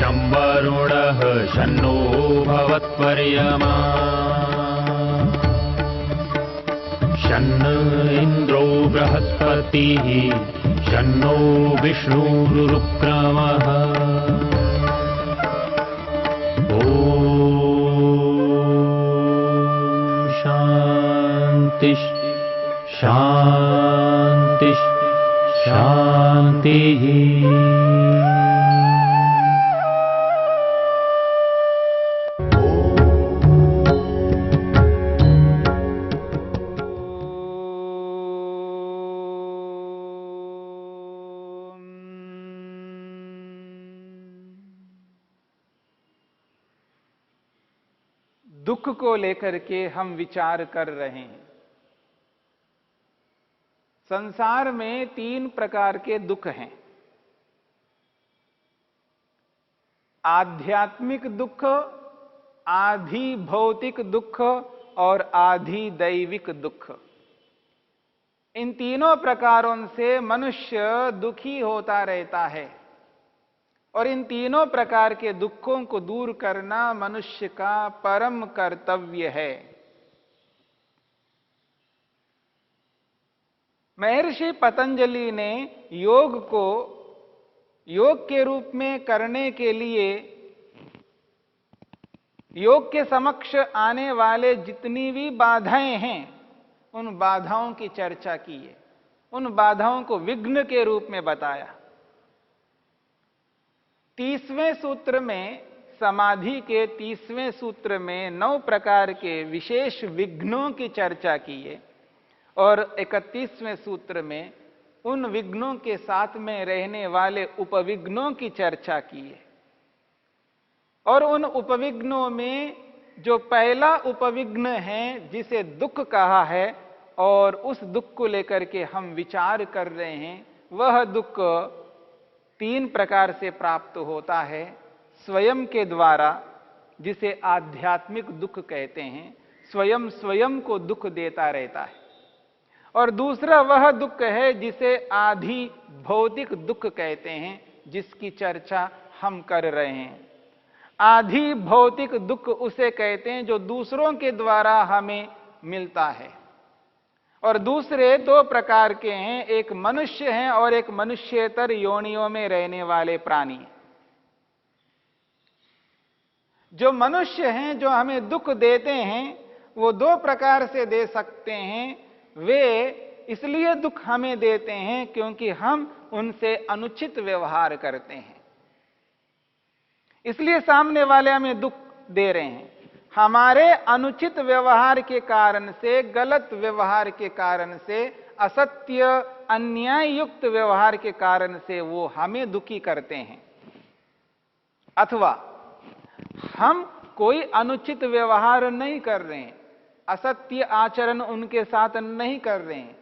शं वरुणः शन्नो भवत्वर्यमा शन्न इन्द्रो बृहस्पतिः शन्नो विष्णुरुक्रमः ॐ शान्ति शान्ति शान्तिः। दुख को लेकर के हम विचार कर रहे हैं। संसार में 3 प्रकार के दुख हैं। आध्यात्मिक दुख, आधि भौतिक दुख और आधि दैविक दुख। इन तीनों प्रकारों से मनुष्य दुखी होता रहता है और इन तीनों प्रकार के दुखों को दूर करना मनुष्य का परम कर्तव्य है। महर्षि पतंजलि ने योग को योग के रूप में करने के लिए योग के समक्ष आने वाले जितनी भी बाधाएं हैं उन बाधाओं की चर्चा की है, उन बाधाओं को विघ्न के रूप में बताया। 30वें सूत्र में, समाधि के 30वें सूत्र में 9 प्रकार के विशेष विघ्नों की चर्चा की है और 31वें सूत्र में उन विघ्नों के साथ में रहने वाले उपविघ्नों की चर्चा की है। और उन उपविघ्नों में जो पहला उपविघ्न है जिसे दुख कहा है और उस दुख को लेकर के हम विचार कर रहे हैं, वह दुख 3 प्रकार से प्राप्त होता है। स्वयं के द्वारा, जिसे आध्यात्मिक दुख कहते हैं, स्वयं स्वयं को दुख देता रहता है। और दूसरा वह दुख है जिसे आधि भौतिक दुख कहते हैं, जिसकी चर्चा हम कर रहे हैं। आधि भौतिक दुख उसे कहते हैं जो दूसरों के द्वारा हमें मिलता है। और दूसरे 2 प्रकार के हैं, एक मनुष्य हैं और एक मनुष्येतर योनियों में रहने वाले प्राणी। जो मनुष्य हैं जो हमें दुख देते हैं वो 2 प्रकार से दे सकते हैं। वे इसलिए दुख हमें देते हैं क्योंकि हम उनसे अनुचित व्यवहार करते हैं, इसलिए सामने वाले हमें दुख दे रहे हैं। हमारे अनुचित व्यवहार के कारण से, गलत व्यवहार के कारण से, असत्य अन्याय युक्त व्यवहार के कारण से वो हमें दुखी करते हैं। अथवा हम कोई अनुचित व्यवहार नहीं कर रहे हैं, असत्य आचरण उनके साथ नहीं कर रहे हैं,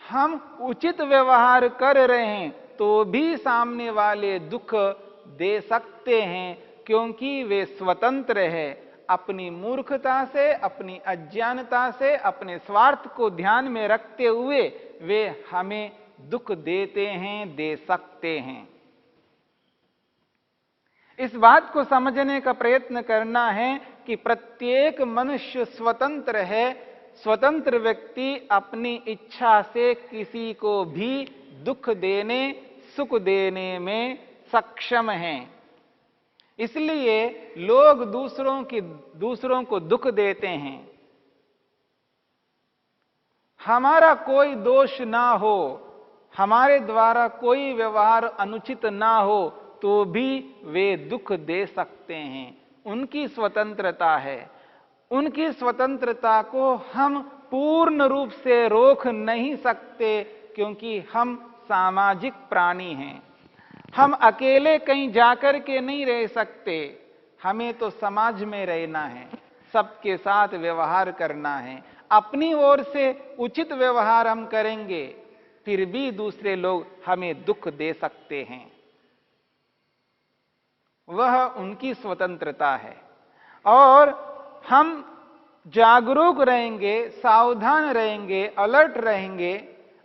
हम उचित व्यवहार कर रहे हैं तो भी सामने वाले दुख दे सकते हैं, क्योंकि वे स्वतंत्र है। अपनी मूर्खता से, अपनी अज्ञानता से, अपने स्वार्थ को ध्यान में रखते हुए वे हमें दुख देते हैं, दे सकते हैं। इस बात को समझने का प्रयत्न करना है कि प्रत्येक मनुष्य स्वतंत्र है। स्वतंत्र व्यक्ति अपनी इच्छा से किसी को भी दुख देने, सुख देने में सक्षम हैं। इसलिए लोग दूसरों को दुख देते हैं। हमारा कोई दोष ना हो, हमारे द्वारा कोई व्यवहार अनुचित ना हो तो भी वे दुख दे सकते हैं। उनकी स्वतंत्रता है। उनकी स्वतंत्रता को हम पूर्ण रूप से रोक नहीं सकते, क्योंकि हम सामाजिक प्राणी हैं। हम अकेले कहीं जाकर के नहीं रह सकते, हमें तो समाज में रहना है, सबके साथ व्यवहार करना है। अपनी ओर से उचित व्यवहार हम करेंगे, फिर भी दूसरे लोग हमें दुख दे सकते हैं। वह उनकी स्वतंत्रता है। और हम जागरूक रहेंगे, सावधान रहेंगे, अलर्ट रहेंगे,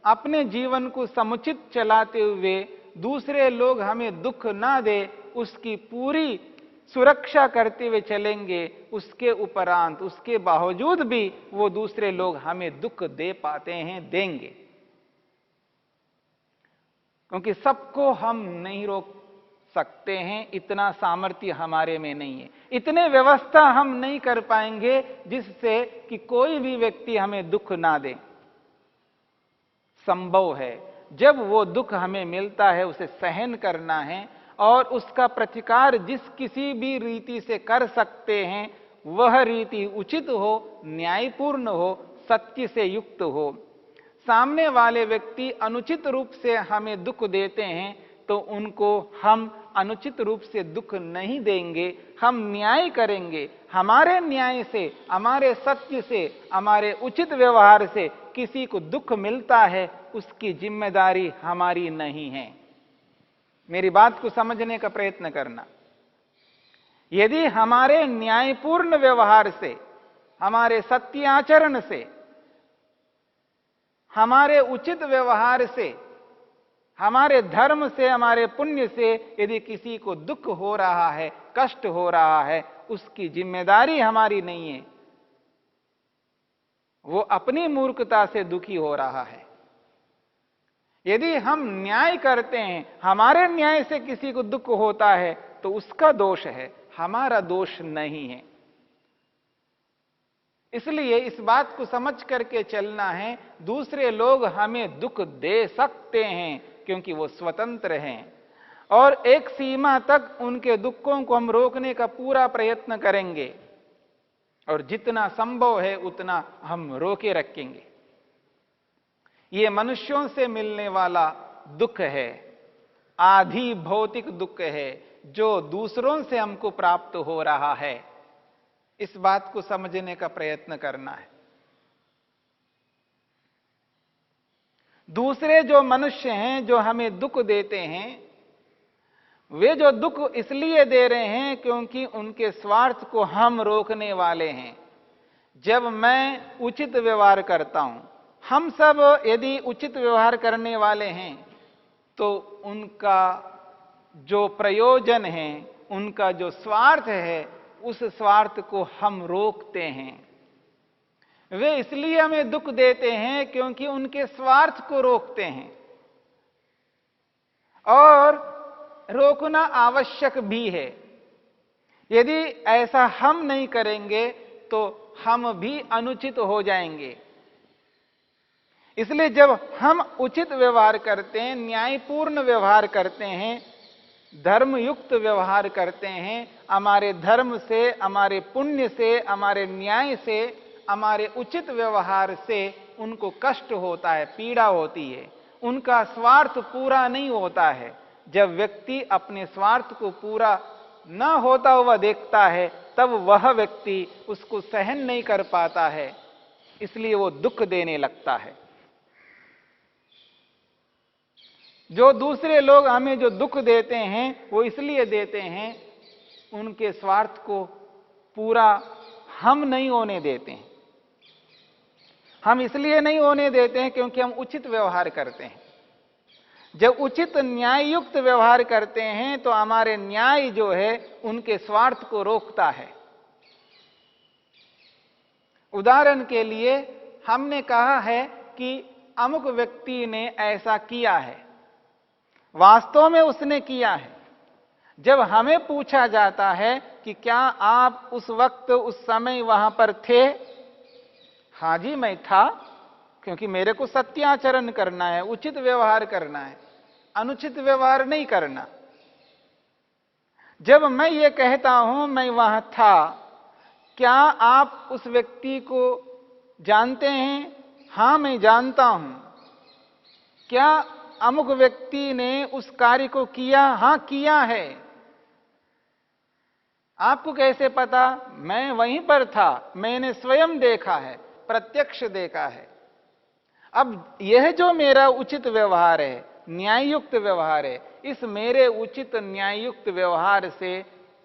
अपने जीवन को समुचित चलाते हुए दूसरे लोग हमें दुख ना दे, उसकी पूरी सुरक्षा करते हुए चलेंगे, उसके उपरांत, उसके बावजूद भी वो दूसरे लोग हमें दुख दे पाते हैं, देंगे। क्योंकि सबको हम नहीं रोक सकते हैं, इतना सामर्थ्य हमारे में नहीं है, इतने व्यवस्था हम नहीं कर पाएंगे जिससे कि कोई भी व्यक्ति हमें दुख ना दे। संभव है, जब वो दुख हमें मिलता है उसे सहन करना है और उसका प्रतिकार जिस किसी भी रीति से कर सकते हैं वह रीति उचित हो, न्यायपूर्ण हो, सत्य से युक्त हो। सामने वाले व्यक्ति अनुचित रूप से हमें दुख देते हैं तो उनको हम अनुचित रूप से दुख नहीं देंगे, हम न्याय करेंगे। हमारे न्याय से, हमारे सत्य से, हमारे उचित व्यवहार से किसी को दुख मिलता है, उसकी जिम्मेदारी हमारी नहीं है। मेरी बात को समझने का प्रयत्न करना। यदि हमारे न्यायपूर्ण व्यवहार से, हमारे सत्याचरण से, हमारे उचित व्यवहार से, हमारे धर्म से, हमारे पुण्य से यदि किसी को दुख हो रहा है, कष्ट हो रहा है, उसकी जिम्मेदारी हमारी नहीं है। वो अपनी मूर्खता से दुखी हो रहा है। यदि हम न्याय करते हैं, हमारे न्याय से किसी को दुख होता है तो उसका दोष है, हमारा दोष नहीं है। इसलिए इस बात को समझ करके चलना है, दूसरे लोग हमें दुख दे सकते हैं क्योंकि वो स्वतंत्र हैं और एक सीमा तक उनके दुखों को हम रोकने का पूरा प्रयत्न करेंगे और जितना संभव है उतना हम रोके रखेंगे। ये मनुष्यों से मिलने वाला दुख है, आधि भौतिक दुख है जो दूसरों से हमको प्राप्त हो रहा है। इस बात को समझने का प्रयत्न करना है। दूसरे जो मनुष्य हैं जो हमें दुख देते हैं, वे जो दुख इसलिए दे रहे हैं क्योंकि उनके स्वार्थ को हम रोकने वाले हैं। जब मैं उचित व्यवहार करता हूं, हम सब यदि उचित व्यवहार करने वाले हैं तो उनका जो प्रयोजन है, उनका जो स्वार्थ है, उस स्वार्थ को हम रोकते हैं। वे इसलिए हमें दुख देते हैं क्योंकि उनके स्वार्थ को रोकते हैं और रोकना आवश्यक भी है। यदि ऐसा हम नहीं करेंगे तो हम भी अनुचित हो जाएंगे। इसलिए जब हम उचित व्यवहार करते हैं, न्यायपूर्ण व्यवहार करते हैं, धर्मयुक्त व्यवहार करते हैं, हमारे धर्म से, हमारे पुण्य से, हमारे न्याय से, हमारे उचित व्यवहार से उनको कष्ट होता है, पीड़ा होती है, उनका स्वार्थ पूरा नहीं होता है। जब व्यक्ति अपने स्वार्थ को पूरा न होता हुआ देखता है तब वह व्यक्ति उसको सहन नहीं कर पाता है, इसलिए वो दुख देने लगता है। जो दूसरे लोग हमें जो दुख देते हैं वो इसलिए देते हैं, उनके स्वार्थ को पूरा हम नहीं होने देते हैं। हम इसलिए नहीं होने देते हैं क्योंकि हम उचित व्यवहार करते हैं। जब उचित न्याययुक्त व्यवहार करते हैं तो हमारे न्याय जो है उनके स्वार्थ को रोकता है। उदाहरण के लिए हमने कहा है कि अमुक व्यक्ति ने ऐसा किया है, वास्तव में उसने किया है। जब हमें पूछा जाता है कि क्या आप उस वक्त, उस समय वहां पर थे? हां जी मैं था, क्योंकि मेरे को सत्याचरण करना है, उचित व्यवहार करना है, अनुचित व्यवहार नहीं करना। जब मैं ये कहता हूं मैं वहां था, क्या आप उस व्यक्ति को जानते हैं? हां मैं जानता हूं। क्या अमुक व्यक्ति ने उस कार्य को किया? हां किया है। आपको कैसे पता? मैं वहीं पर था, मैंने स्वयं देखा है, प्रत्यक्ष देखा है। अब यह जो मेरा उचित व्यवहार है, न्याययुक्त व्यवहार है, इस मेरे उचित न्याययुक्त व्यवहार से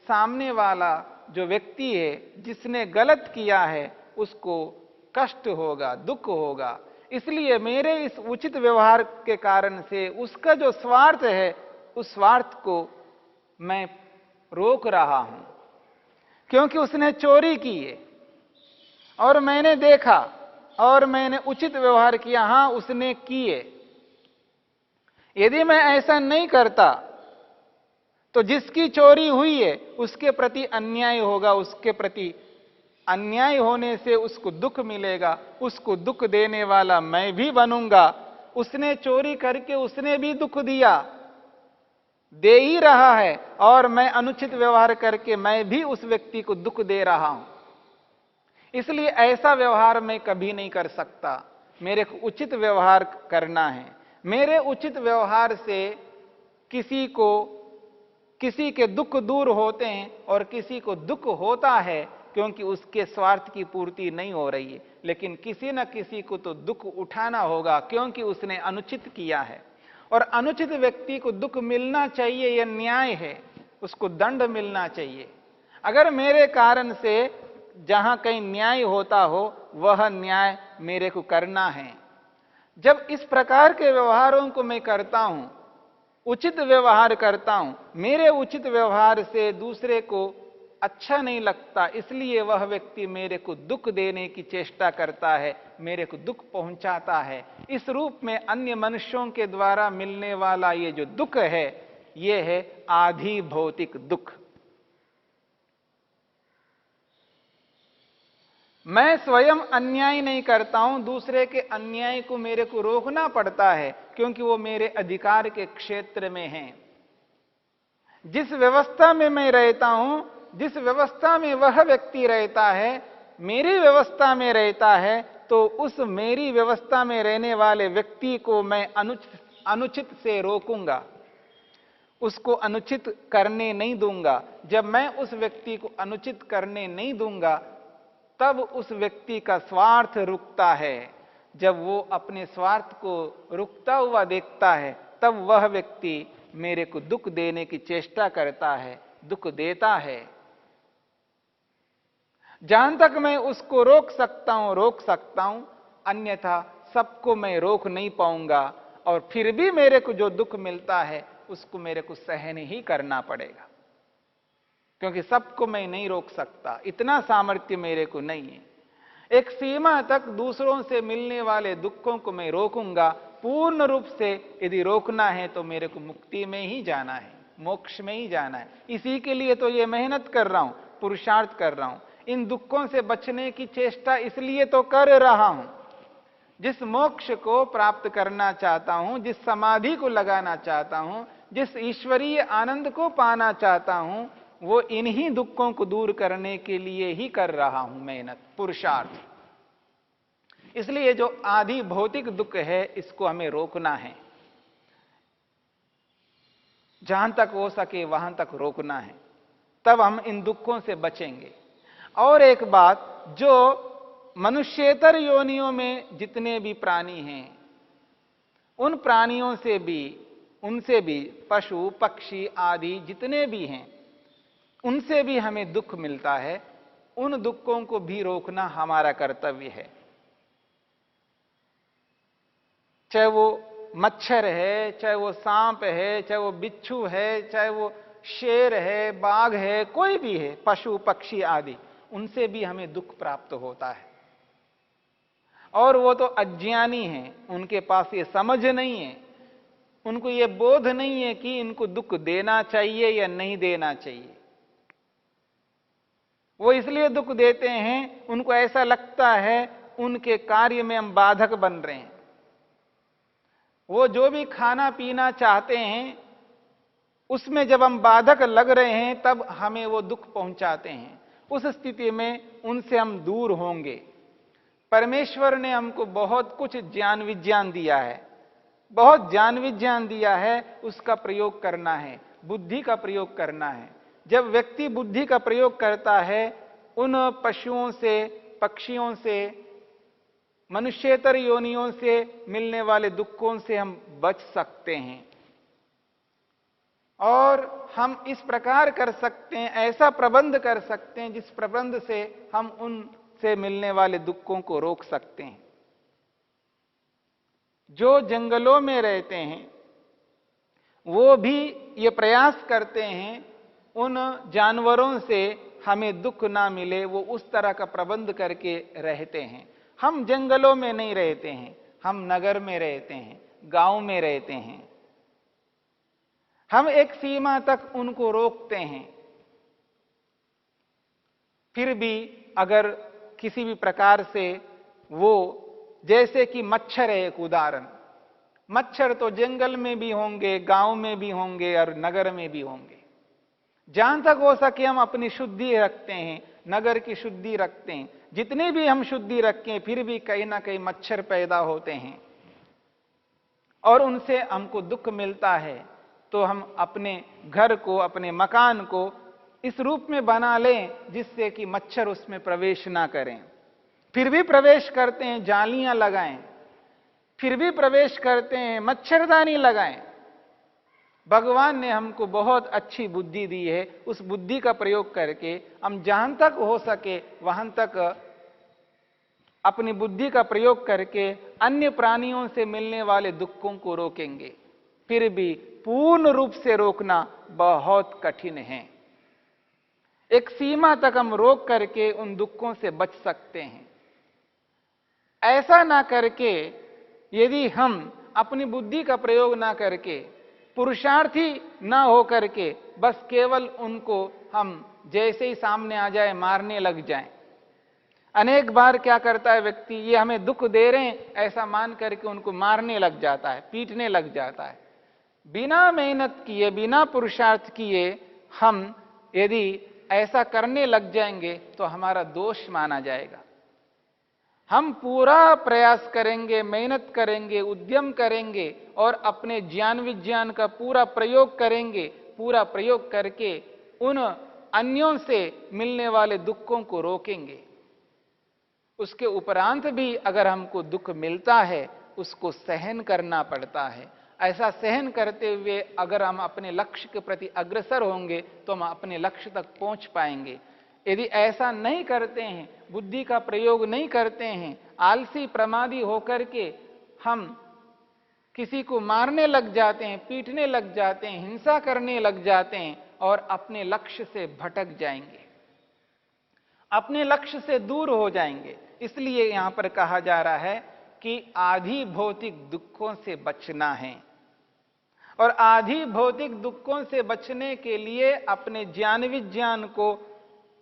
सामने वाला जो व्यक्ति है जिसने गलत किया है उसको कष्ट होगा, दुख होगा। इसलिए मेरे इस उचित व्यवहार के कारण से उसका जो स्वार्थ है उस स्वार्थ को मैं रोक रहा हूं, क्योंकि उसने चोरी की है और मैंने देखा और मैंने उचित व्यवहार किया। हां, उसने किए। यदि मैं ऐसा नहीं करता तो जिसकी चोरी हुई है उसके प्रति अन्याय होगा, उसके प्रति अन्याय होने से उसको दुख मिलेगा, उसको दुख देने वाला मैं भी बनूंगा। उसने चोरी करके उसने भी दुख दिया, दे ही रहा है, और मैं अनुचित व्यवहार करके मैं भी उस व्यक्ति को दुख दे रहा हूं। इसलिए ऐसा व्यवहार मैं कभी नहीं कर सकता। मेरे को उचित व्यवहार करना है। मेरे उचित व्यवहार से किसी के दुख दूर होते हैं और किसी को दुख होता है क्योंकि उसके स्वार्थ की पूर्ति नहीं हो रही है, लेकिन किसी न किसी को तो दुख उठाना होगा क्योंकि उसने अनुचित किया है। और अनुचित व्यक्ति को दुख मिलना चाहिए, यह न्याय है, उसको दंड मिलना चाहिए। अगर मेरे कारण से जहां कहीं न्याय होता हो वह न्याय मेरे को करना है। जब इस प्रकार के व्यवहारों को मैं करता हूं, उचित व्यवहार करता हूं, मेरे उचित व्यवहार से दूसरे को अच्छा नहीं लगता, इसलिए वह व्यक्ति मेरे को दुख देने की चेष्टा करता है, मेरे को दुख पहुंचाता है। इस रूप में अन्य मनुष्यों के द्वारा मिलने वाला ये जो दुख है, ये है आधि भौतिक दुख। मैं स्वयं अन्याय नहीं करता हूं, दूसरे के अन्याय को मेरे को रोकना पड़ता है क्योंकि वो मेरे अधिकार के क्षेत्र में है। जिस व्यवस्था में मैं रहता हूं, जिस व्यवस्था में वह व्यक्ति रहता है, मेरी व्यवस्था में रहता है, तो उस मेरी व्यवस्था में रहने वाले व्यक्ति को मैं अनुचित से रोकूंगा, उसको अनुचित करने नहीं दूंगा। जब मैं उस व्यक्ति को अनुचित करने नहीं दूंगा तब उस व्यक्ति का स्वार्थ रुकता है। जब वो अपने स्वार्थ को रुकता हुआ देखता है तब वह व्यक्ति मेरे को दुख देने की चेष्टा करता है, दुख देता है। जहां तक मैं उसको रोक सकता हूं, अन्यथा सबको मैं रोक नहीं पाऊंगा और फिर भी मेरे को जो दुख मिलता है उसको मेरे को सहन ही करना पड़ेगा, क्योंकि सबको मैं नहीं रोक सकता, इतना सामर्थ्य मेरे को नहीं है। एक सीमा तक दूसरों से मिलने वाले दुखों को मैं रोकूंगा। पूर्ण रूप से यदि रोकना है तो मेरे को मुक्ति में ही जाना है, मोक्ष में ही जाना है। इसी के लिए तो ये मेहनत कर रहा हूं, पुरुषार्थ कर रहा हूं। इन दुखों से बचने की चेष्टा इसलिए तो कर रहा हूं। जिस मोक्ष को प्राप्त करना चाहता हूं, जिस समाधि को लगाना चाहता हूं, जिस ईश्वरीय आनंद को पाना चाहता हूं, वो इन्हीं दुखों को दूर करने के लिए ही कर रहा हूं मेहनत, पुरुषार्थ। इसलिए जो आदि भौतिक दुख है इसको हमें रोकना है, जहां तक हो सके वहां तक रोकना है, तब हम इन दुखों से बचेंगे। और एक बात, जो मनुष्येतर योनियों में जितने भी प्राणी हैं, उन प्राणियों से भी, उनसे भी, पशु पक्षी आदि जितने भी हैं, उनसे भी हमें दुख मिलता है। उन दुखों को भी रोकना हमारा कर्तव्य है। चाहे वो मच्छर है, चाहे वो सांप है, चाहे वो बिच्छू है, चाहे वो शेर है, बाघ है, कोई भी है, पशु पक्षी आदि, उनसे भी हमें दुख प्राप्त होता है। और वो तो अज्ञानी हैं, उनके पास ये समझ नहीं है, उनको ये बोध नहीं है कि इनको दुख देना चाहिए या नहीं देना चाहिए। वो इसलिए दुख देते हैं, उनको ऐसा लगता है उनके कार्य में हम बाधक बन रहे हैं। वो जो भी खाना पीना चाहते हैं उसमें जब हम बाधक लग रहे हैं तब हमें वो दुख पहुंचाते हैं। उस स्थिति में उनसे हम दूर होंगे। परमेश्वर ने हमको बहुत कुछ ज्ञान विज्ञान दिया है, बहुत ज्ञान विज्ञान दिया है, उसका प्रयोग करना है, बुद्धि का प्रयोग करना है। जब व्यक्ति बुद्धि का प्रयोग करता है, उन पशुओं से, पक्षियों से, मनुष्येतर योनियों से मिलने वाले दुखों से हम बच सकते हैं। और हम इस प्रकार कर सकते हैं, ऐसा प्रबंध कर सकते हैं जिस प्रबंध से हम उनसे मिलने वाले दुखों को रोक सकते हैं। जो जंगलों में रहते हैं वो भी ये प्रयास करते हैं उन जानवरों से हमें दुख ना मिले, वो उस तरह का प्रबंध करके रहते हैं। हम जंगलों में नहीं रहते हैं, हम नगर में रहते हैं, गांव में रहते हैं। हम एक सीमा तक उनको रोकते हैं, फिर भी अगर किसी भी प्रकार से वो, जैसे कि मच्छर है एक उदाहरण, मच्छर तो जंगल में भी होंगे, गांव में भी होंगे और नगर में भी होंगे। जहां तक हो सके हम अपनी शुद्धि रखते हैं, नगर की शुद्धि रखते हैं। जितनी भी हम शुद्धि रखें फिर भी कहीं ना कहीं मच्छर पैदा होते हैं और उनसे हमको दुख मिलता है। तो हम अपने घर को, अपने मकान को इस रूप में बना लें जिससे कि मच्छर उसमें प्रवेश ना करें। फिर भी प्रवेश करते हैं, जालियां लगाएं, फिर भी प्रवेश करते हैं, मच्छरदानी लगाएं। भगवान ने हमको बहुत अच्छी बुद्धि दी है, उस बुद्धि का प्रयोग करके हम जहां तक हो सके वहां तक अपनी बुद्धि का प्रयोग करके अन्य प्राणियों से मिलने वाले दुखों को रोकेंगे। फिर भी पूर्ण रूप से रोकना बहुत कठिन है। एक सीमा तक हम रोक करके उन दुखों से बच सकते हैं। ऐसा ना करके यदि हम अपनी बुद्धि का प्रयोग ना करके, पुरुषार्थी ना हो करके बस केवल उनको हम जैसे ही सामने आ जाए मारने लग जाएं। अनेक बार क्या करता है व्यक्ति, ये हमें दुख दे रहे हैं ऐसा मान करके उनको मारने लग जाता है, पीटने लग जाता है। बिना मेहनत किए, बिना पुरुषार्थ किए हम यदि ऐसा करने लग जाएंगे तो हमारा दोष माना जाएगा। हम पूरा प्रयास करेंगे, मेहनत करेंगे, उद्यम करेंगे और अपने ज्ञान विज्ञान का पूरा प्रयोग करेंगे। पूरा प्रयोग करके उन अन्यों से मिलने वाले दुखों को रोकेंगे। उसके उपरांत भी अगर हमको दुख मिलता है उसको सहन करना पड़ता है। ऐसा सहन करते हुए अगर हम अपने लक्ष्य के प्रति अग्रसर होंगे तो हम अपने लक्ष्य तक पहुंच पाएंगे। यदि ऐसा नहीं करते हैं, बुद्धि का प्रयोग नहीं करते हैं, आलसी प्रमादी होकर के हम किसी को मारने लग जाते हैं, पीटने लग जाते हैं, हिंसा करने लग जाते हैं और अपने लक्ष्य से भटक जाएंगे, अपने लक्ष्य से दूर हो जाएंगे। इसलिए यहां पर कहा जा रहा है कि आधि भौतिक दुखों से बचना है। और आधि भौतिक दुखों से बचने के लिए अपने ज्ञान विज्ञान को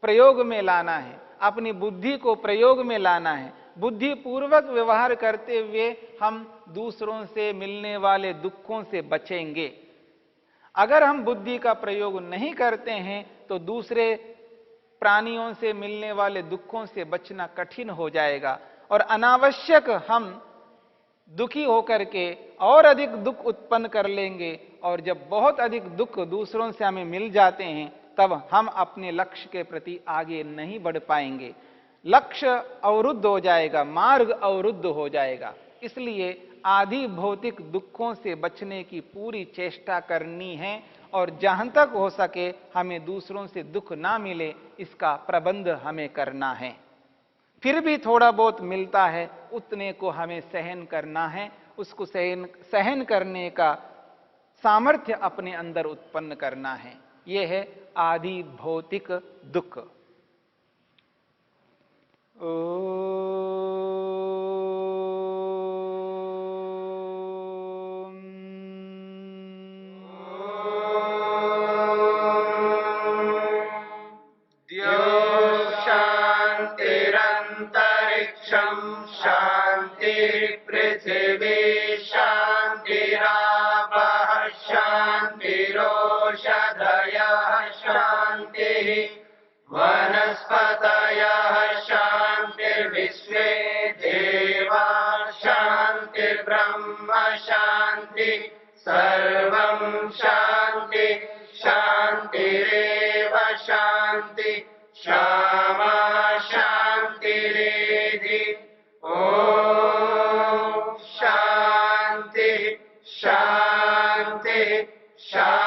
प्रयोग में लाना है, अपनी बुद्धि को प्रयोग में लाना है। बुद्धि पूर्वक व्यवहार करते हुए हम दूसरों से मिलने वाले दुखों से बचेंगे। अगर हम बुद्धि का प्रयोग नहीं करते हैं तो दूसरे प्राणियों से मिलने वाले दुखों से बचना कठिन हो जाएगा और अनावश्यक हम दुखी होकर के और अधिक दुख उत्पन्न कर लेंगे। और जब बहुत अधिक दुख दूसरों से हमें मिल जाते हैं तब हम अपने लक्ष्य के प्रति आगे नहीं बढ़ पाएंगे। लक्ष्य अवरुद्ध हो जाएगा, मार्ग अवरुद्ध हो जाएगा। इसलिए आदि भौतिक दुखों से बचने की पूरी चेष्टा करनी है और जहां तक हो सके हमें दूसरों से दुख ना मिले इसका प्रबंध हमें करना है। फिर भी थोड़ा बहुत मिलता है उतने को हमें सहन करना है, उसको सहन करने का सामर्थ्य अपने अंदर उत्पन्न करना है। यह है आदि भौतिक दुख। शांतिरंतरिक्षं शांति पृथिवी शांतिरापः शांतिरोषधयः शांतिः वनस्पतयः शांतिर्विश्वे देवा शांतिर्ब्रह्म शांति सर्वं शांति शांतिरेव शांति क्षमा शांतिरेधि। ओम शांति शांति शांति।